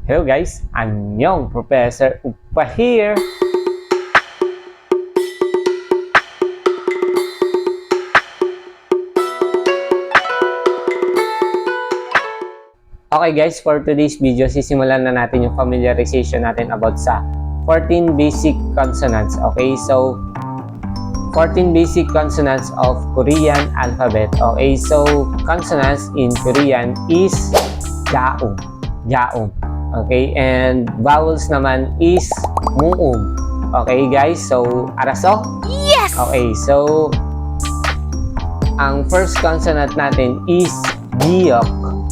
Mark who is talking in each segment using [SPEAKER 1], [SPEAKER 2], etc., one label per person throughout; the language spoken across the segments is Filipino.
[SPEAKER 1] Hello guys, Annyeong, Professor Upa here. Okay guys, for today's video, sisimulan na natin yung familiarization natin about sa 14 basic consonants. Okay, so 14 basic consonants of Korean alphabet. Okay, so consonants in Korean is jaum, jaum. Okay, and vowels naman is muum. Okay guys, so araso?
[SPEAKER 2] Yes!
[SPEAKER 1] Okay, so ang first consonant natin is giok.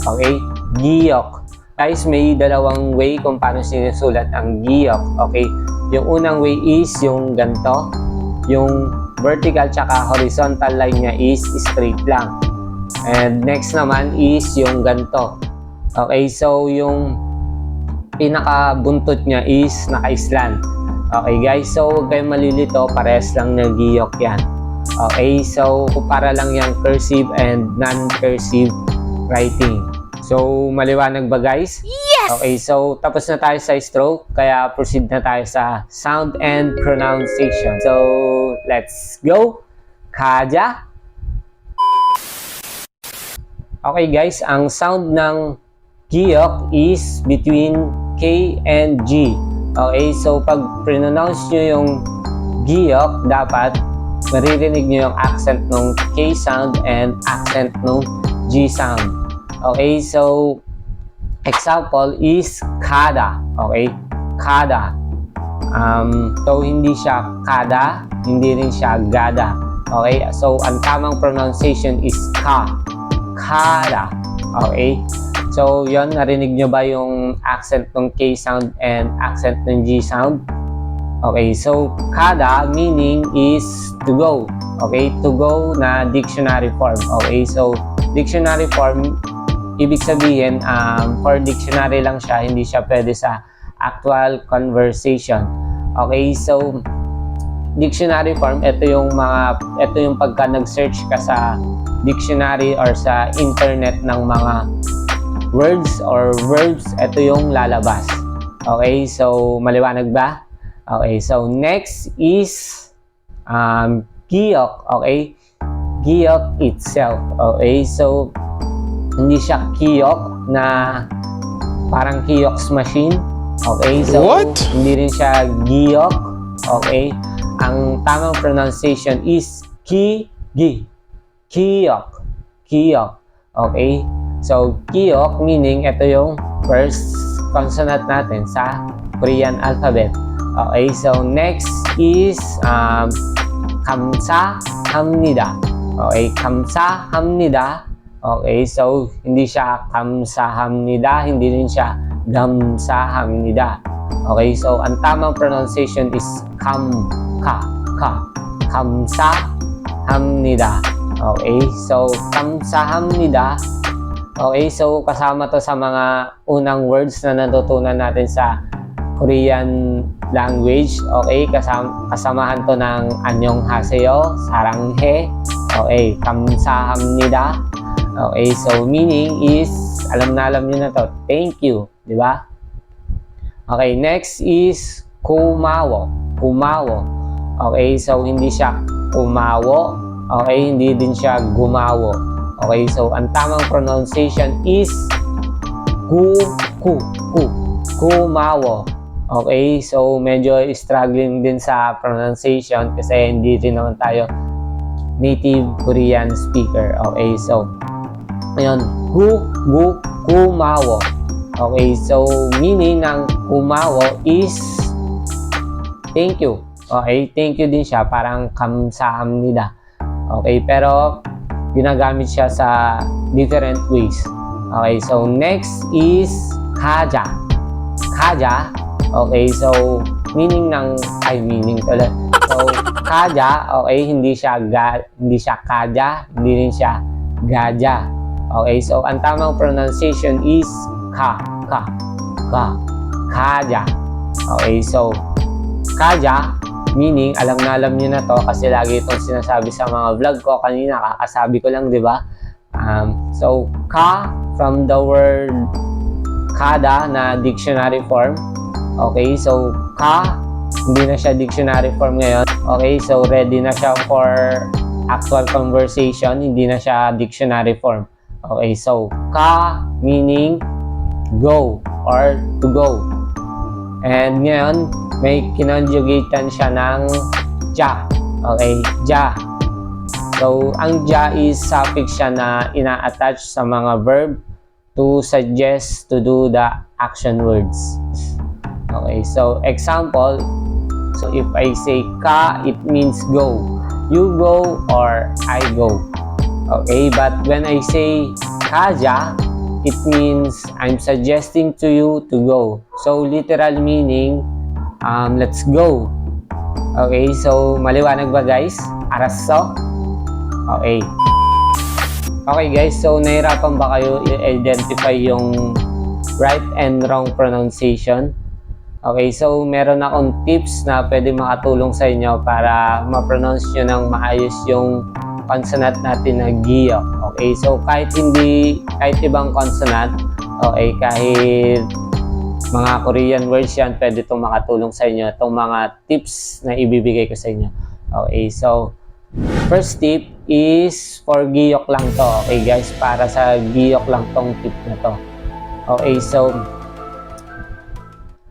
[SPEAKER 1] Okay, giok. Guys, may dalawang way kung paano sinusulat ang giok. Okay, yung unang way is yung ganto. Yung vertical tsaka horizontal line niya is straight lang. And next naman is yung ganto. Okay, so yung pinaka-buntot niya is naka-slant. Okay guys, so huwag kayong malilito, parehas lang na giyok yan. Okay, so para lang yung cursive and non-cursive writing. So maliwanag ba guys?
[SPEAKER 2] Yes!
[SPEAKER 1] Okay, so tapos na tayo sa stroke, kaya proceed na tayo sa sound and pronunciation. So let's go! Kaja! Okay guys, ang sound ng giyok is between K and G. Okay, so pag pronounce nyo yung giyok, dapat maririnig nyo yung accent ng K sound and accent ng G sound. Okay, so example is kada. Okay, kada. So hindi siya kada, hindi rin siya gada. Okay, so ang tamang pronunciation is ka. Kada. Okay. So, yon, narinig nyo ba yung accent ng K sound and accent ng G sound? Okay, so kada meaning is to go. Okay, to go na dictionary form. Okay, so dictionary form, ibig sabihin, for dictionary lang siya, hindi siya pwede sa actual conversation. Okay, so dictionary form, ito yung pagka nag-search ka sa dictionary or sa internet ng mga words or verbs, ito yung lalabas. Okay, so maliwanag ba? Okay, so next is giyok. Okay, giyok itself. Okay, so hindi siya kiyok na parang kiosk machine. Okay, so
[SPEAKER 3] What?
[SPEAKER 1] hindi rin siya giyok. Okay, ang tamang pronunciation is kiyok. Kiyok. Okay, so giyok meaning ito yung first consonant natin sa Korean alphabet. Okay, so next is kamsahamnida. Okay, kamsahamnida. Okay, so hindi siya kamsahamnida, hindi rin siya gamsahamnida. Okay, so ang tamang pronunciation is kamsahamnida. Okay, so kamsahamnida. Okay, so kasama to sa mga unang words na natutunan natin sa Korean language. Okay, kasamahan to ng annyeonghaseyo, saranghe. Okay, kamsahamnida. Okay, so meaning is, alam nyo na to, thank you, di ba? Okay, next is kumawo. Kumawo. Okay, so hindi siya kumawo. Okay, hindi din siya gumawo. Okay, so ang tamang pronunciation is kumawo. Okay, so medyo struggling din sa pronunciation kasi hindi rin naman tayo native Korean speaker. Okay, so ayun, kumawo. Okay, so meaning ng kumawo is thank you. Okay, thank you din siya, parang kamsahamnida. Okay, pero ginagamit siya sa different ways. Okay, so next is kaja. Kaja. Okay, so meaning pala. So kaja, okay, hindi siya kaja, hindi rin siya gaja. Okay, so ang tamang pronunciation is kaja. Okay, so kaja meaning, alam nyo na to kasi lagi itong sinasabi sa mga vlog ko. Kanina kakasabi ko lang, di ba? So, ka from the word kada na dictionary form. Okay, so ka, hindi na siya dictionary form ngayon. Okay, so ready na siya for actual conversation, hindi na siya dictionary form. Okay, so ka meaning go or to go. And ngayon, may kinonjugatean siya ng ja. Okay, ja. So, ang ja is suffix siya na ina-attach sa mga verb to suggest to do the action words. Okay, so example, so if I say ka, it means go. You go or I go. Okay, but when I say kaja, it means I'm suggesting to you to go. So literal meaning, let's go. Okay, so maliwanag ba guys? Araso? Okay. Okay guys, so nahirapan ba kayo i-identify yung right and wrong pronunciation? Okay, so meron akong tips na pwede makatulong sa inyo para ma-pronounce nyo ng maayos yung consonant natin na giyok. Okay, so kahit ibang consonant, okay, kahit mga Korean words yan, pwede itong makatulong sa inyo, itong mga tips na ibibigay ko sa inyo. Okay, so first tip is for giyok lang to. Okay guys, para sa giyok lang tong tip na to. Okay, so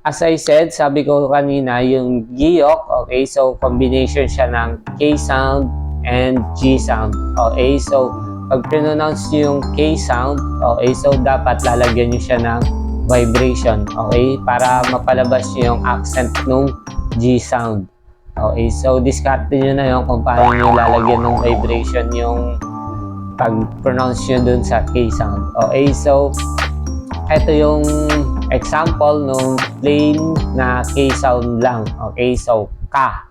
[SPEAKER 1] as I said, sabi ko kanina, yung giyok, okay, so combination siya ng K sound and G sound. Okay, so pag pronounce nyo yung K sound, okay, so dapat lalagyan nyo siya ng vibration, okay, para mapalabas nyo yung accent ng G sound. Okay, so discarte nyo na yun kung paano nyo lalagyan ng vibration yung pag-pronounce nyo dun sa K sound. Okay, so ito yung example nung plain na K sound lang. Okay, so ka.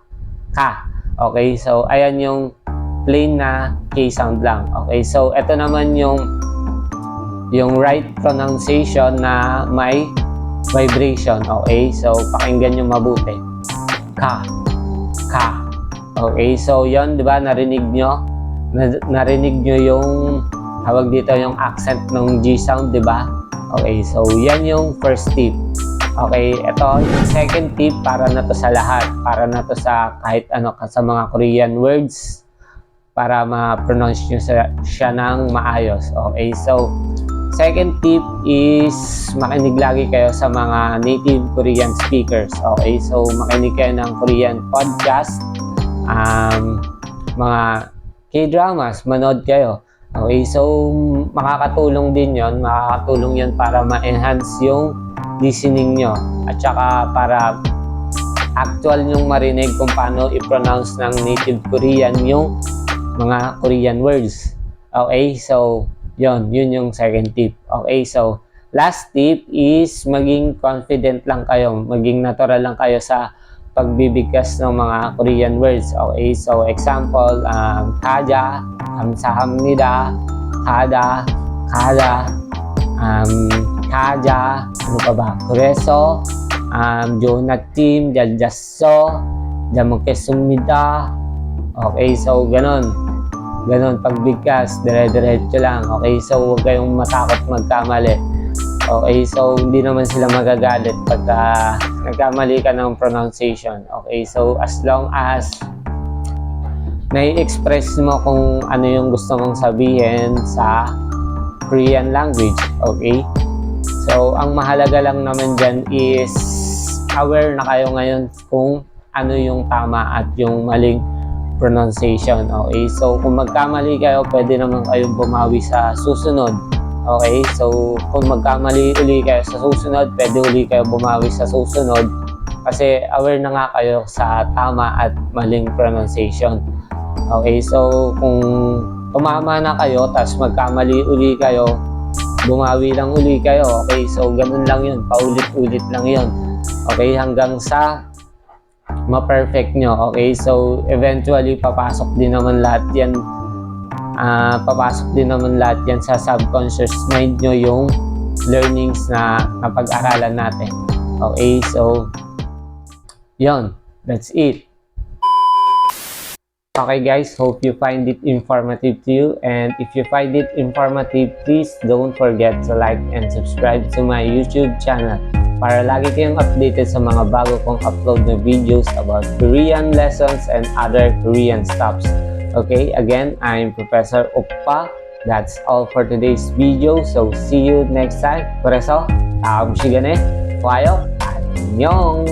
[SPEAKER 1] Okay, so ayan yung plain na K sound lang. Okay, so ito naman yung right pronunciation na may vibration. Okay, so pakinggan nyo mabuti. Ka. Okay, so yon, di ba, narinig nyo yung tawag dito yung accent ng G sound, di ba? Okay, so yan yung first tip. Okay, ito yung second tip, para na to sa lahat, para na to sa kahit ano, sa mga Korean words, para ma-pronounce nyo siya ng maayos. Okay, so second tip is makinig lagi kayo sa mga native Korean speakers. Okay, so makinig kayo ng Korean podcast, mga K-dramas, manood kayo. Okay, so makakatulong din yon, para ma-enhance yung listening nyo at saka para actual nyong marinig kung paano i-pronounce ng native Korean yung mga Korean words. Okay, so yun yung second tip. Okay, so last tip is maging confident lang kayo, maging natural lang kayo sa pagbibigkas ng mga Korean words. Okay, so example, kaja, kamsahamnida, kada, kaja, ano pa ba? Kureso, jonatim, jaljaso, jamukesumida. Okay, so ganon pagbigkas, dire-diretso lang. Okay, so huwag kayong matakot magkamali. Okay, so hindi naman sila magagalit pagka nagkamali ka ng pronunciation. Okay, so as long as nai-express mo kung ano yung gusto mong sabihin sa Korean language. Okay, so ang mahalaga lang naman dyan is aware na kayo ngayon kung ano yung tama at yung maling pronunciation. Okay, so kung magkamali kayo, pwede naman kayong bumawi sa susunod. Okay, so kung magkamali uli kayo sa susunod, pwede uli kayo bumawi sa susunod kasi aware na nga kayo sa tama at maling pronunciation. Okay, so kung tumama na kayo tapos magkamali uli kayo, bumawi lang uli kayo. Okay, so ganun lang yun, paulit-ulit lang yun. Okay, hanggang sa ma-perfect nyo. Okay, so eventually papasok din naman lahat yan sa subconscious mind nyo, yung learnings na napag-aralan natin. Okay, so yun, that's it. Okay guys, hope you find it informative to you, and if you find it informative, please don't forget to like and subscribe to my YouTube channel para lagi kayong updated sa mga bago kong upload na videos about Korean lessons and other Korean stuffs. Okay, again, I'm Professor Oppa. That's all for today's video, so see you next time. 그래서 다음 시간에 봐요. 안녕!